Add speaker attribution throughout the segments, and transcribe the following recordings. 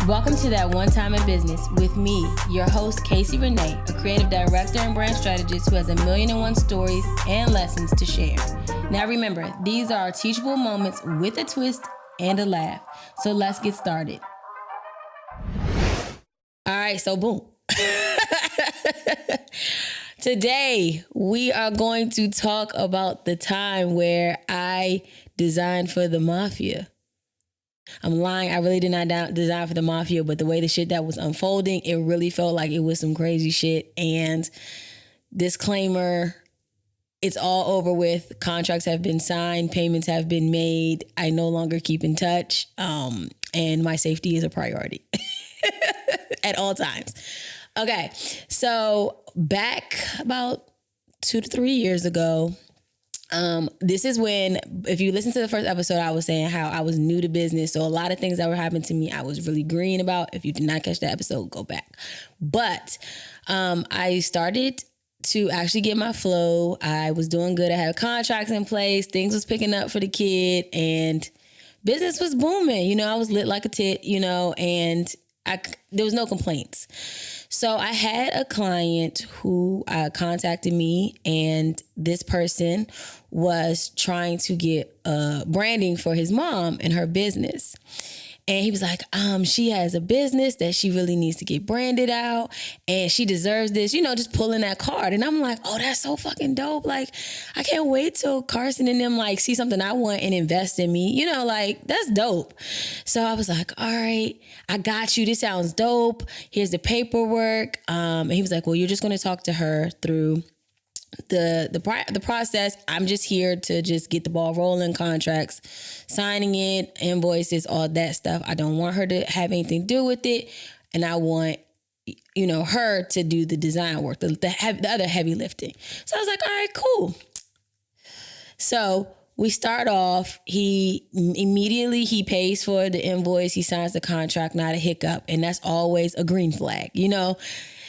Speaker 1: Welcome to That One Time in Business with me, your host, Casey Renee, a creative director and brand strategist who has 1,000,001 stories and lessons to share. Now remember, these are teachable moments with a twist and a laugh. So let's get started. All right, so boom. Today, we are going to talk about the time where I designed for the Mafia. I'm lying. I really did not design for the Mafia, but the way the shit that was unfolding, it really felt like it was some crazy shit. And disclaimer, it's all over with. Contracts have been signed. Payments have been made. I no longer keep in touch. And my safety is a priority at all times. Okay. So back about 2 to 3 years ago, this is when, if you listen to the first episode, I was saying how I was new to business. So a lot of things that were happening to me, I was really green about. If you did not catch that episode, go back. But I started to actually get my flow. I was doing good. I had contracts in place. Things was picking up for the kid and business was booming. You know, I was lit like a tit, you know, and there was no complaints. So I had a client who contacted me, and this person was trying to get branding for his mom and her business. And he was like, she has a business that she really needs to get branded out and she deserves this, you know, just pulling that card. And I'm like, oh, that's so fucking dope. Like, I can't wait till Carson and them like see something I want and invest in me, you know, like that's dope. So I was like, all right, I got you. This sounds dope. Here's the paperwork. And he was like, well, you're just going to talk to her through the process. I'm just here to just get the ball rolling, contracts, signing it, invoices, all that stuff. I don't want her to have anything to do with it. And I want, you know, her to do the design work, the other heavy lifting. So I was like, all right, cool. So we start off, he pays for the invoice. He signs the contract, not a hiccup. And that's always a green flag, you know.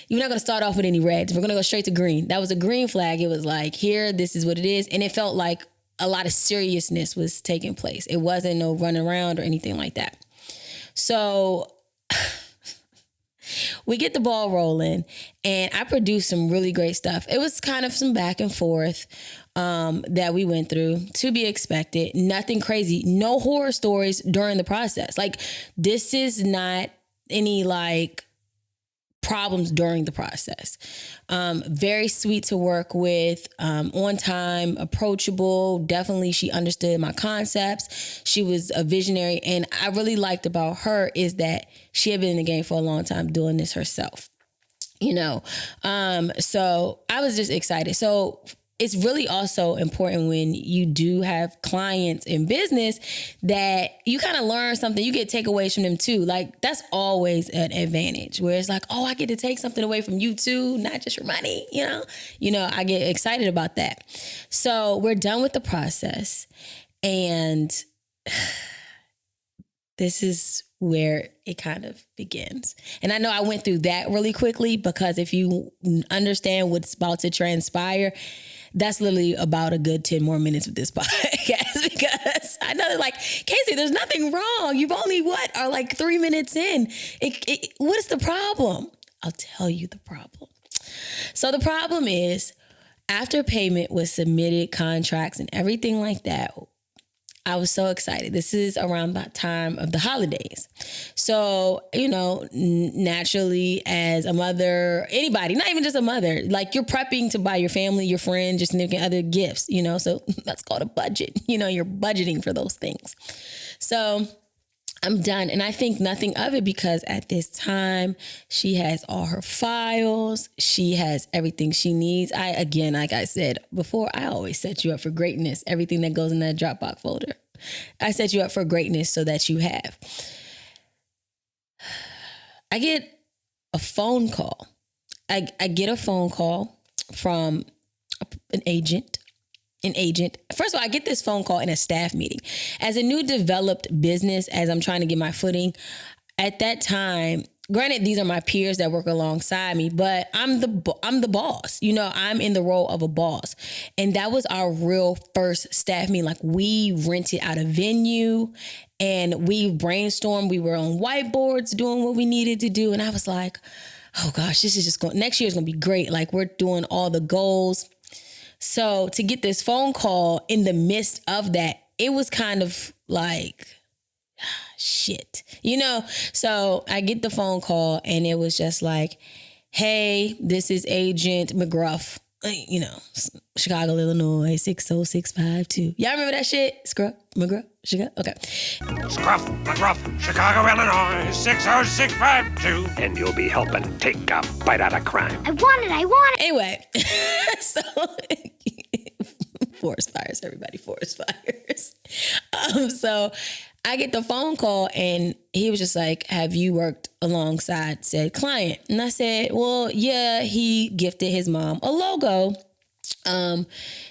Speaker 1: You're not going to start off with any reds. We're going to go straight to green. That was a green flag. It was like, here, this is what it is. And it felt like a lot of seriousness was taking place. It wasn't no running around or anything like that. So we get the ball rolling and I produced some really great stuff. It was kind of some back and forth that we went through, to be expected. Nothing crazy. No horror stories during the process. Like, this is not any like problems during the process. Very sweet to work with, on time, approachable. Definitely she understood my concepts. She was a visionary. And I really liked about her is that she had been in the game for a long time doing this herself, you know? So I was just excited. So it's really also important when you do have clients in business that you kind of learn something. You get takeaways from them too. Like, that's always an advantage where it's like, oh, I get to take something away from you too, not just your money, you know, I get excited about that. So we're done with the process. And this is where it kind of begins. And I know I went through that really quickly because if you understand what's about to transpire, that's literally about a good 10 more minutes of this podcast because I know like, Casey, there's nothing wrong. You've only are like 3 minutes in. What is the problem? I'll tell you the problem. So the problem is after payment was submitted, contracts and everything like that, I was so excited. This is around that time of the holidays. So, you know, naturally as a mother, anybody, not even just a mother, like you're prepping to buy your family, your friend, your significant other gifts, you know, so that's called a budget. You know, you're budgeting for those things. So I'm done. And I think nothing of it because at this time she has all her files. She has everything she needs. Again, like I said before, I always set you up for greatness. Everything that goes in that Dropbox folder, I set you up for greatness so that you have. I get a phone call. I get a phone call from an agent. First of all, I get this phone call in a staff meeting. As a new developed business, as I'm trying to get my footing, at that time, granted, these are my peers that work alongside me, but I'm the boss. You know, I'm in the role of a boss. And that was our real first staff meeting. Like, we rented out a venue and we brainstormed. We were on whiteboards doing what we needed to do. And I was like, oh gosh, this is just next year is going to be great. Like, we're doing all the goals. So to get this phone call in the midst of that, it was kind of like, shit, you know? So I get the phone call and it was just like, hey, this is Agent McGruff, you know, Chicago, Illinois, 60652. Y'all remember that shit? Scruff, McGruff, Chicago? Okay.
Speaker 2: Scruff, McGruff, Chicago, Illinois, 60652.
Speaker 3: And you'll be helping take a bite out of crime.
Speaker 4: I want it.
Speaker 1: Anyway, so forest fires, everybody, forest fires. So I get the phone call and he was just like, have you worked alongside said client? And I said, well, yeah, he gifted his mom a logo.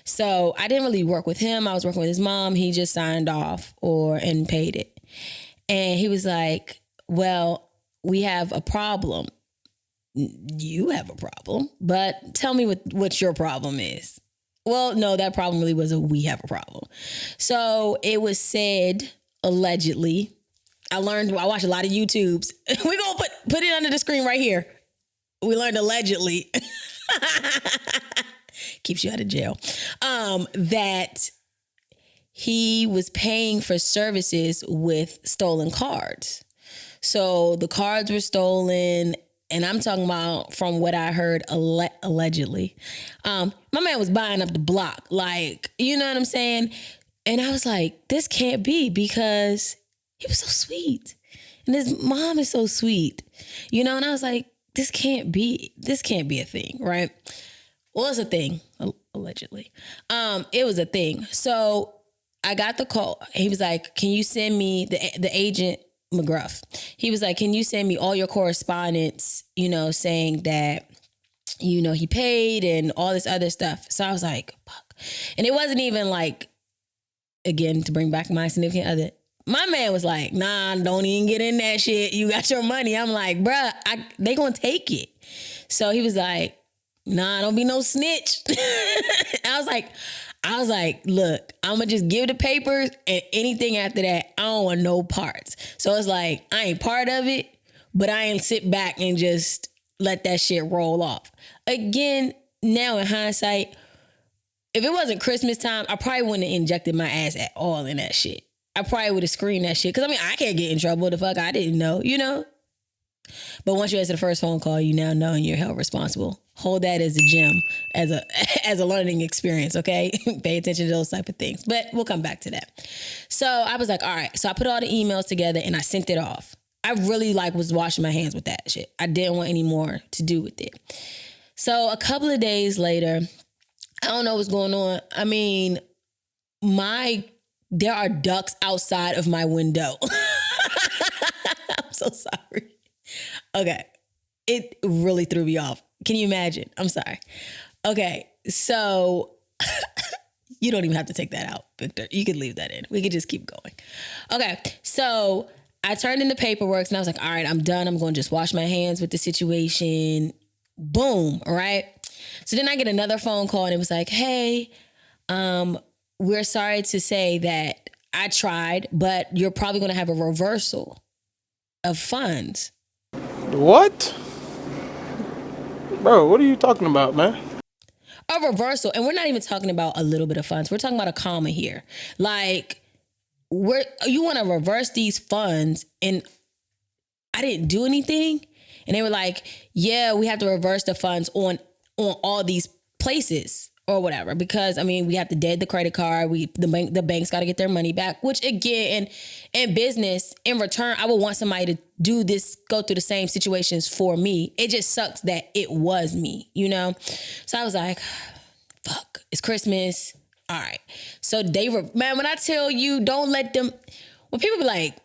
Speaker 1: So I didn't really work with him. I was working with his mom. He just signed off and paid it. And he was like, well, we have a problem. You have a problem, but tell me what your problem is. Well, no, that problem really was we have a problem. So it was said, allegedly, I watched a lot of YouTubes. We're going to put it under the screen right here. We learned allegedly. Keeps you out of jail. That he was paying for services with stolen cards. So the cards were stolen. And I'm talking about, from what I heard, allegedly. My man was buying up the block. Like, you know what I'm saying? And I was like, this can't be, because he was so sweet. And his mom is so sweet. You know, and I was like, this can't be a thing, right? Well, it's a thing, allegedly. It was a thing. So I got the call. He was like, can you send me the agent McGruff? He was like, can you send me all your correspondence, you know, saying that, you know, he paid and all this other stuff. So I was like, fuck. And it wasn't even like, again, to bring back my significant other, my man was like, nah, don't even get in that shit. You got your money. I'm like, bruh, they gonna take it. So he was like, nah, don't be no snitch. I was like, look, I'm gonna just give the papers, and anything after that, I don't want no parts. So it's like, I ain't part of it, but I ain't sit back and just let that shit roll off. Again, now in hindsight, if it wasn't Christmas time, I probably wouldn't have injected my ass at all in that shit. I probably would have screened that shit. Because, I mean, I can't get in trouble. The fuck, I didn't know, you know? But once you answer the first phone call, you now know and you're held responsible. Hold that as a gem, as a learning experience, okay? Pay attention to those type of things. But we'll come back to that. So I was like, all right. So I put all the emails together and I sent it off. I really was washing my hands with that shit. I didn't want any more to do with it. So a couple of days later, I don't know what's going on. I mean, there are ducks outside of my window. I'm so sorry. Okay. It really threw me off. Can you imagine? I'm sorry. Okay. So you don't even have to take that out, Victor. You could leave that in. We could just keep going. Okay. So I turned in the paperwork and I was like, all right, I'm done. I'm going to just wash my hands with the situation. Boom. All right. So then I get another phone call and it was like, hey, we're sorry to say that I tried, but you're probably going to have a reversal of funds.
Speaker 5: What? Bro, what are you talking about, man?
Speaker 1: A reversal. And we're not even talking about a little bit of funds. We're talking about a comma here. Like, you want to reverse these funds and I didn't do anything? And they were like, yeah, we have to reverse the funds on all these places or whatever. Because, I mean, we have to dead the credit card. The bank's got to get their money back. Which, again, in business, in return, I would want somebody to do this, go through the same situations for me. It just sucks that it was me, you know? So I was like, fuck, it's Christmas. All right. So man, when I tell you, don't let them, when people be like,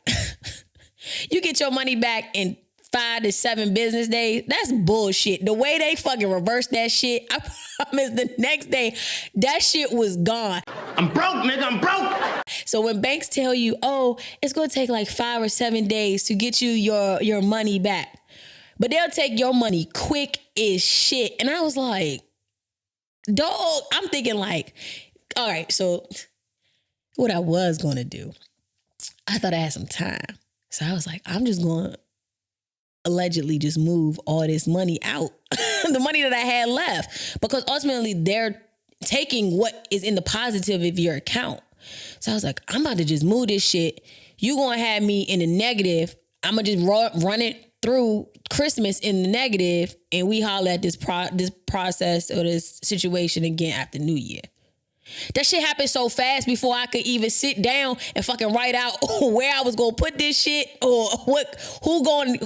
Speaker 1: you get your money back in 5 to 7 business days, that's bullshit. The way they fucking reversed that shit, I promise the next day, that shit was gone.
Speaker 2: I'm broke, nigga, I'm broke.
Speaker 1: So when banks tell you, oh, it's going to take like 5 or 7 days to get you your money back. but they'll take your money quick as shit. And I was like, dog, I'm thinking like, all right, so what I was going to do, I thought I had some time. So I was like, I'm just going to allegedly just move all this money out, the money that I had left, because ultimately they're taking what is in the positive of your account. So I was like, I'm about to just move this shit. You gonna have me in the negative. I'm gonna just run it through Christmas in the negative, and we holler at this process or this situation again after New Year. That shit happened so fast before I could even sit down and fucking write out where I was gonna put this shit or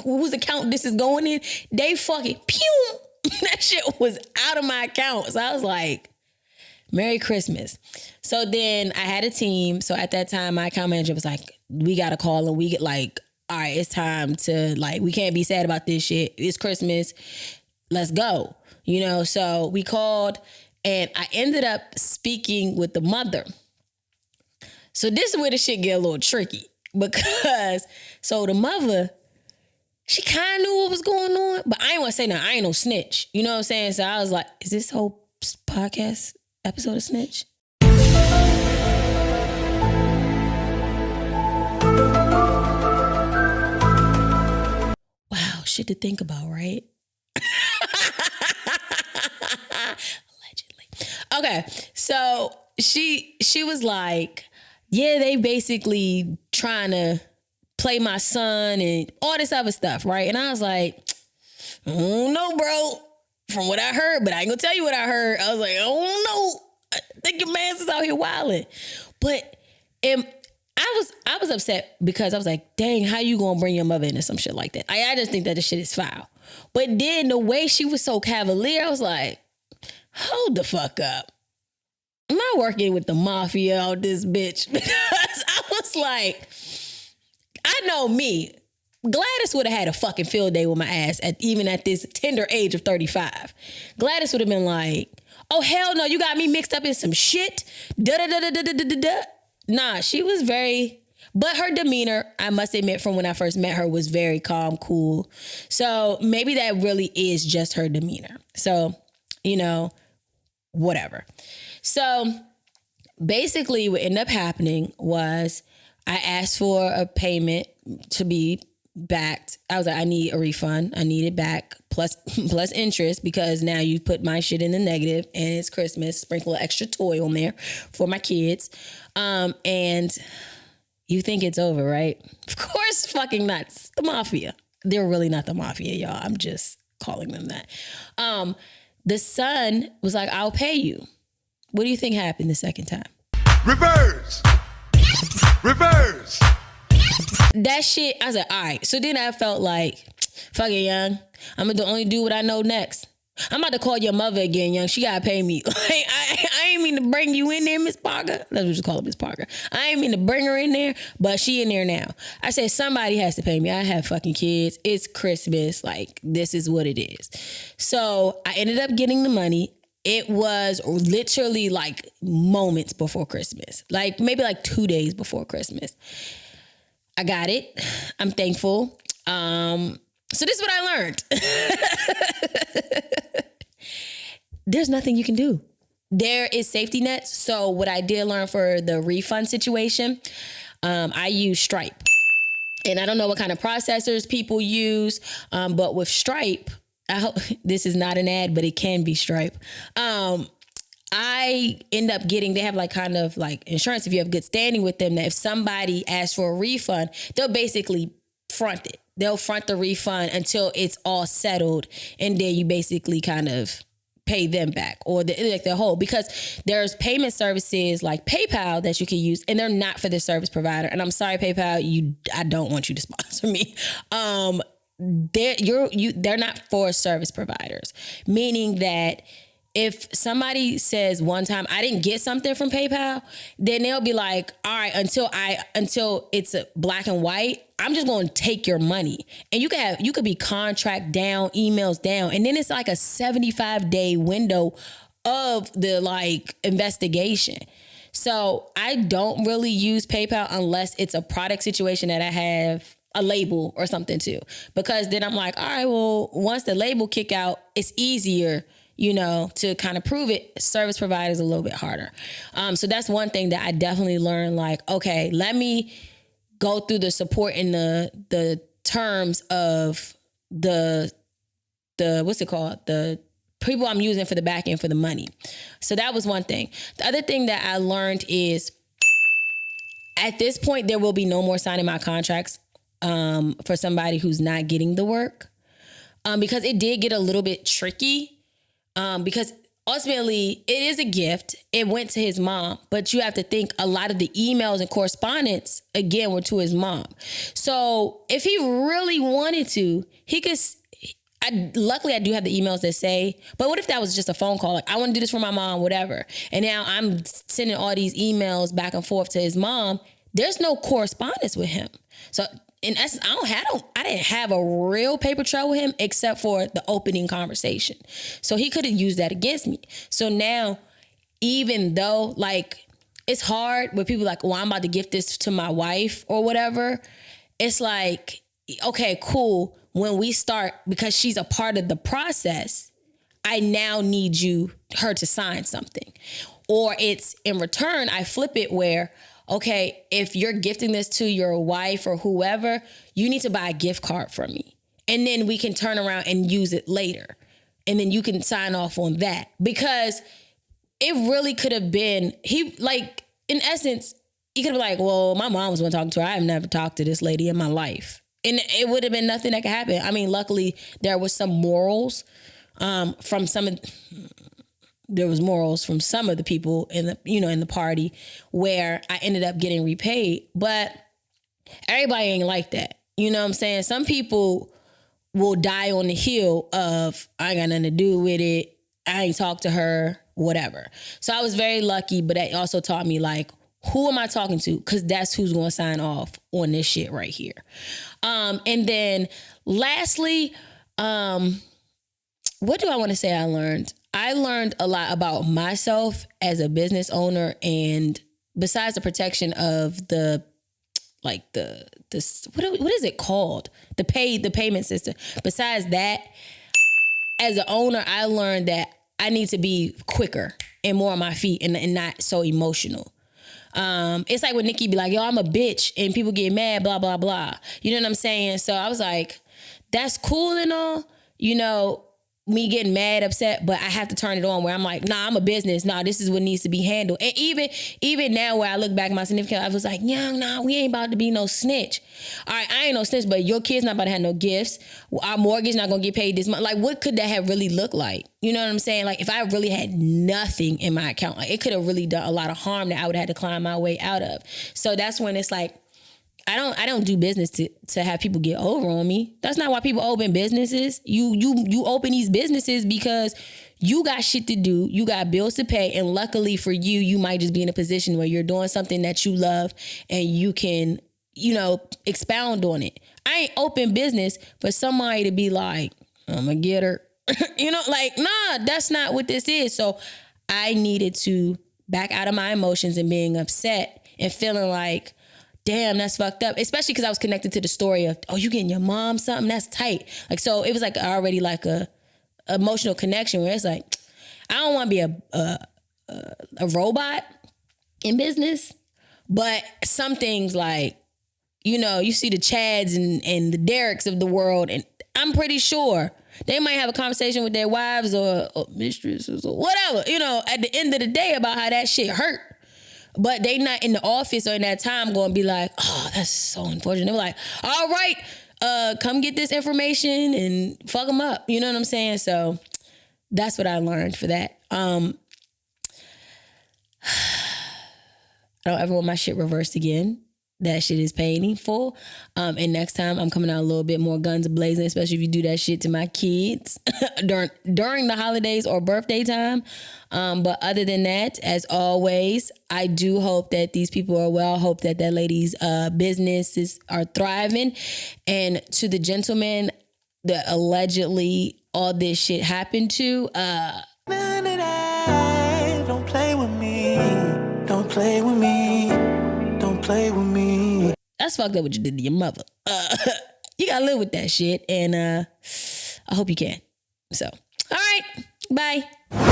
Speaker 1: whose account this is going in. They fucking pew. That shit was out of my account. So I was like, Merry Christmas. So then I had a team. So at that time, my account manager was like, we got to call and we get like, all right, it's time to like, we can't be sad about this shit. It's Christmas. Let's go. You know, so we called and I ended up speaking with the mother. So this is where the shit get a little tricky because, so the mother, she kind of knew what was going on, but I ain't want to say nothing. I ain't no snitch. You know what I'm saying? So I was like, is this whole podcast episode of snitch? Wow, shit to think about, right? Allegedly. Okay, so she was like, yeah, they basically trying to play my son and all this other stuff, right? And I was like, I don't know, bro. From what I heard, but I ain't gonna tell you what I heard. I was like, I don't know. I think your man's is out here wilding. But I was upset because I was like, dang, how you gonna bring your mother into some shit like that? I just think that the shit is foul. But then the way she was so cavalier, I was like, hold the fuck up. Am I working with the mafia out this bitch? Because I was like, I know me. Gladys would have had a fucking field day with my ass even at this tender age of 35. Gladys would have been like, oh, hell no, you got me mixed up in some shit. Da-da-da-da-da-da-da-da. Nah, she was but her demeanor, I must admit, from when I first met her was very calm, cool. So maybe that really is just her demeanor. So, you know, whatever. So basically what ended up happening was I asked for a payment to be backed. I was like, I need a refund. I need it back plus interest because now you put my shit in the negative and it's Christmas. Sprinkle an extra toy on there for my kids. And you think it's over, right? Of course fucking not. It's the mafia. They're really not the mafia, y'all. I'm just calling them that. The son was like, I'll pay you. What do you think happened the second time?
Speaker 2: Reverse! Reverse!
Speaker 1: That shit, I was like, all right. So then I felt like, fuck it, young. I'm going to only do what I know next. I'm about to call your mother again, young. She got to pay me. Like, I ain't mean to bring you in there, Miss Parker. That's what you call her, Miss Parker. I ain't mean to bring her in there, but she in there now. I said, somebody has to pay me. I have fucking kids. It's Christmas. Like, this is what it is. So I ended up getting the money. It was literally like moments before Christmas. Like, maybe like 2 days before Christmas. I got it. I'm thankful. So this is what I learned. There's nothing you can do. There is safety nets. So what I did learn for the refund situation, I use Stripe. And I don't know what kind of processors people use, but with Stripe, I hope this is not an ad, but it can be Stripe. I end up getting, they have like kind of like insurance if you have good standing with them, that if somebody asks for a refund, they'll basically front it. They'll front the refund until it's all settled. And then you basically kind of pay them back or the whole, because there's payment services like PayPal that you can use and they're not for the service provider. And I'm sorry, PayPal, I don't want you to sponsor me. They're not for service providers, meaning that if somebody says one time I didn't get something from PayPal, then they'll be like, all right, until it's a black and white, I'm just going to take your money. And you could be contract down, emails down, and then it's like a 75-day window of the like investigation. So I don't really use PayPal unless it's a product situation that I have a label or something too. Because then I'm like, all right, well, once the label kick out, it's easier, to kind of prove it. Service provider is a little bit harder. So that's one thing that I definitely learned, like, okay, let me go through the support in the terms of the what's it called? The people I'm using for the back end for the money. So that was one thing. The other thing that I learned is at this point, there will be no more signing my contracts for somebody who's not getting the work. Because it did get a little bit tricky. Because ultimately it is a gift. It went to his mom, but you have to think a lot of the emails and correspondence again were to his mom. So if he really wanted to, he could. Luckily, I do have the emails that say, but what if that was just a phone call? Like, I want to do this for my mom, whatever. And now I'm sending all these emails back and forth to his mom. There's no correspondence with him. So in essence, I didn't have a real paper trail with him except for the opening conversation. So he could have used that against me. So now, even though like it's hard when people like, well, I'm about to gift this to my wife or whatever. It's like, okay, cool. When we start, because she's a part of the process, I now need her to sign something. Or it's in return, I flip it where, okay, if you're gifting this to your wife or whoever, you need to buy a gift card from me. And then we can turn around and use it later. And then you can sign off on that. Because it really could have been, in essence, he could have been like, well, my mom was the one talking to her. I have never talked to this lady in my life. And it would have been nothing that could happen. I mean, luckily there was some morals from some of the people in the party where I ended up getting repaid. But everybody ain't like that. You know what I'm saying? Some people will die on the hill of, I ain't got nothing to do with it. I ain't talked to her, whatever. So I was very lucky, but that also taught me like, who am I talking to? Because that's who's going to sign off on this shit right here. And then lastly, what do I want to say I learned? I learned a lot about myself as a business owner, and besides the protection of what is it called? The payment system. Besides that, as an owner, I learned that I need to be quicker and more on my feet and not so emotional. It's like when Nikki be like, yo, I'm a bitch, and people get mad, blah, blah, blah. You know what I'm saying? So I was like, that's cool and all, me getting mad, upset, but I have to turn it on where I'm like, nah, I'm a business. Nah, this is what needs to be handled. And even now where I look back at my significant, I was like, nah, we ain't about to be no snitch. All right, I ain't no snitch, but your kid's not about to have no gifts. Our mortgage not gonna get paid this month. Like, what could that have really looked like? You know what I'm saying? Like, if I really had nothing in my account, like, it could have really done a lot of harm that I would have had to climb my way out of. So that's when it's like, I don't do business to have people get over on me. That's not why people open businesses. You open these businesses because you got shit to do. You got bills to pay. And luckily for you, you might just be in a position where you're doing something that you love and you can, expound on it. I ain't open business for somebody to be like, I'm gonna get her. Nah, that's not what this is. So I needed to back out of my emotions and being upset and feeling like, damn, that's fucked up. Especially because I was connected to the story of, oh, you getting your mom something? That's tight. Like, so it was like already like a emotional connection where it's like, I don't want to be a robot in business, but some things like, you see the Chads and the Derricks of the world, and I'm pretty sure they might have a conversation with their wives or mistresses or whatever, at the end of the day about how that shit hurt. But they not in the office or in that time going to be like, oh, that's so unfortunate. They were like, all right, come get this information and fuck them up. You know what I'm saying? So that's what I learned for that. I don't ever want my shit reversed again. That shit is painful. And next time I'm coming out a little bit more guns blazing, especially if you do that shit to my kids during the holidays or birthday time. But other than that, as always, I do hope that these people are well. I hope that lady's businesses are thriving. And to the gentleman that allegedly all this shit happened to,
Speaker 4: don't play with me. Don't play with me. Don't play with me.
Speaker 1: That's fucked up what you did to your mother. You gotta live with that shit, and I hope you can. So, all right, bye.